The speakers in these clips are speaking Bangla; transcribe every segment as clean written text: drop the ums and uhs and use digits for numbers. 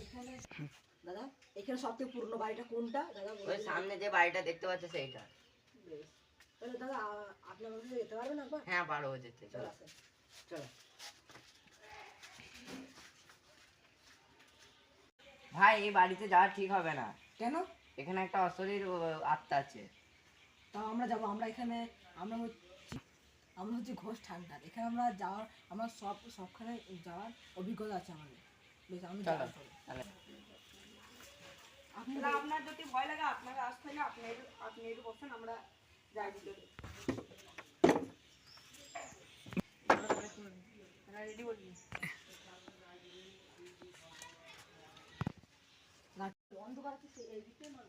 এখানে দাদা এখানে সবথেকে পুরনো বাড়িটা কোনটা দাদা? ওই সামনে যে বাড়িটা দেখতে পাচ্ছ সেইটা। তাহলে দাদা আপনি আমার কাছে যেতে পারবেন একবার? হ্যাঁ পারবো যেতে, চলো চলো। ভাই এই বাড়িতে যাওয়া ঠিক হবে না। কেন? এখানে একটা অশরীর আত্মা আছে। তাও আমরা যাবো। আমরা এখানে আমরা হচ্ছে ঘোষ ঠান্ডা, এখানে আমরা যাওয়ার আমার সবখানে যাওয়ার অভিজ্ঞতা আছে আমাদের। বেশ আমি আপনার যদি ভয় লাগে আপনাকে আসতে হলে আপনি একটু বসেন, আমরা যাই ভিতরে। রেডি বলবি অন্ধকার আছে এই দিকে না,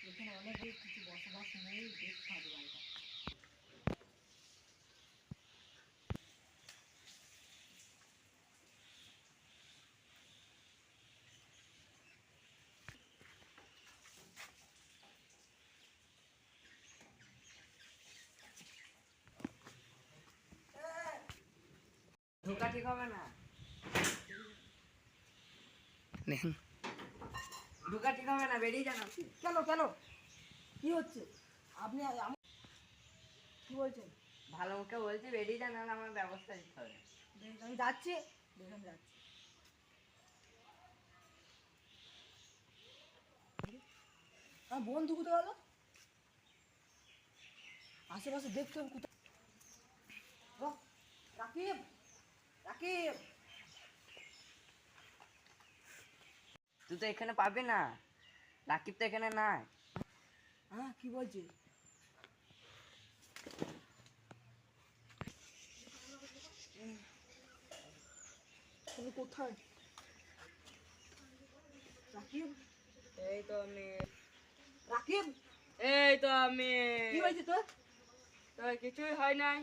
এখানে অনেক কিছু বসবাস নেই, দেখতে হবে বাড়িটা। ঢোকা ঠিক হবে না, ঢোকা ঠিক হবে না, বেরিয়ে যান আপনি। কেন কেন কি হচ্ছে? আপনি কি বলছেন? ভালো মুখে বলছি বেরিয়ে যান, নাহলে আমার ব্যবস্থা নিতে হবে। আমি যাচ্ছি, দেখুন যাচ্ছি। আমার বন্ধু কোথায় গেল? আশেপাশে দেখতে হবে কোথায়। রাকিব, রাকিব, তুই তো এখানে পাবি না, রাকিব তো এখানে নাই। হ্যাঁ কি বলছিস? তুমি কোথায়? রাকিব, এই তো আমি। রাকিব এই তো আমি। কি হয়েছে তোর? তোর কিছুই হয় নাই।